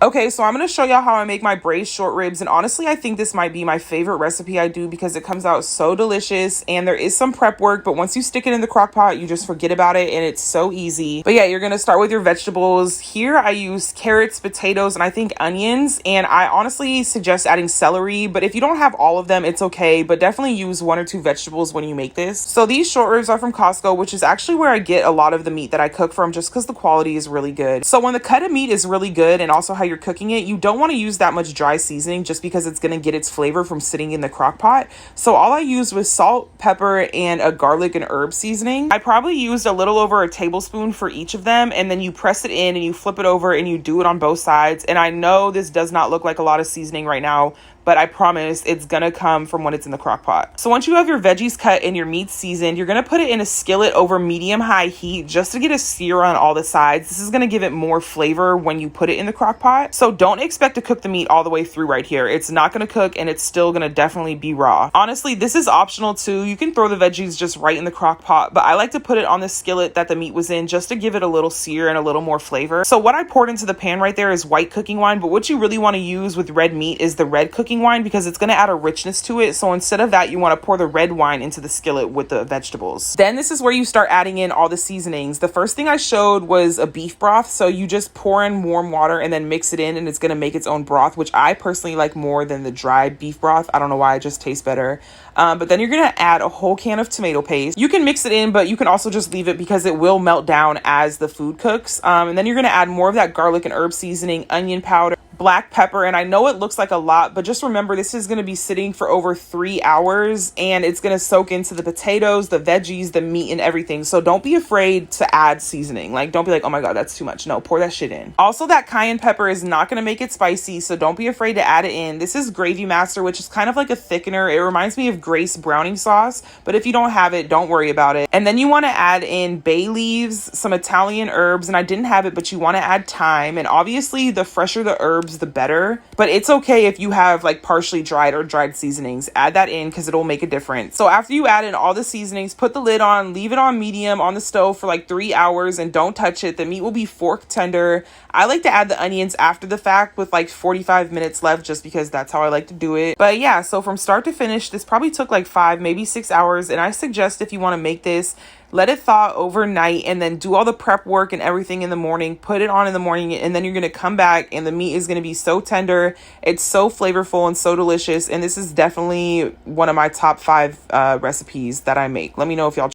Okay, so I'm going to show y'all how I make my braised short ribs, and honestly I think this might be my favorite recipe I do because it comes out so delicious, and there is some prep work, but once you stick it in the crock pot you just forget about it and it's so easy. But yeah, you're going to start with your vegetables. Here I use carrots, potatoes, and I think onions, and I honestly suggest adding celery, but if you don't have all of them it's okay, but definitely use 1 or 2 vegetables when you make this. So these short ribs are from Costco, which is actually where I get a lot of the meat that I cook from just because the quality is really good. So when the cut of meat is really good and also how you're cooking it, you don't want to use that much dry seasoning just because it's going to get its flavor from sitting in the crock pot. So all I used was salt, pepper, and a garlic and herb seasoning. I probably used a little over a tablespoon for each of them, and then you press it in and you flip it over and you do it on both sides. And I know this does not look like a lot of seasoning right now, but I promise it's gonna come from when it's in the crock pot. So once you have your veggies cut and your meat seasoned, you're gonna put it in a skillet over medium-high heat just to get a sear on all the sides. This is gonna give it more flavor when you put it in the crock pot. So don't expect to cook the meat all the way through right here. It's not gonna cook and it's still gonna definitely be raw. Honestly, this is optional too. You can throw the veggies just right in the crock pot, but I like to put it on the skillet that the meat was in just to give it a little sear and a little more flavor. So what I poured into the pan right there is white cooking wine, but what you really wanna use with red meat is the red cooking wine because it's going to add a richness to it. So instead of that, you want to pour the red wine into the skillet with the vegetables. Then this is where you start adding in all the seasonings. The first thing I showed was a beef broth. So you just pour in warm water and then mix it in, and it's going to make its own broth, which I personally like more than the dry beef broth. I don't know why, it just tastes better. But then you're going to add a whole can of tomato paste. You can mix it in, but you can also just leave it because it will melt down as the food cooks. And then you're going to add more of that garlic and herb seasoning, onion powder, black pepper, and I know it looks like a lot, but just remember this is going to be sitting for over 3 hours and it's going to soak into the potatoes, the veggies, the meat, and everything. So don't be afraid to add seasoning. Like, don't be like, oh my god, that's too much. No, pour that shit in. Also, that cayenne pepper is not going to make it spicy, so don't be afraid to add it in. This is Gravy Master, which is kind of like a thickener. It reminds me of Grace browning sauce, but if you don't have it, don't worry about it. And then you want to add in bay leaves, some Italian herbs, and I didn't have it, but you want to add thyme, and obviously the fresher the herbs the better, but it's okay if you have like partially dried or dried seasonings. Add that in because it'll make a difference. So after you add in all the seasonings, put the lid on, leave it on medium on the stove for like 3 hours and don't touch it. The meat will be fork tender. I like to add the onions after the fact with like 45 minutes left just because that's how I like to do it. But yeah, so from start to finish, this probably took like 5, maybe 6 hours, and I suggest if you want to make this, let it thaw overnight and then do all the prep work and everything in the morning. Put it on in the morning, and then you're going to come back and the meat is going to be so tender. It's so flavorful and so delicious. And this is definitely one of my top 5 recipes that I make. Let me know if y'all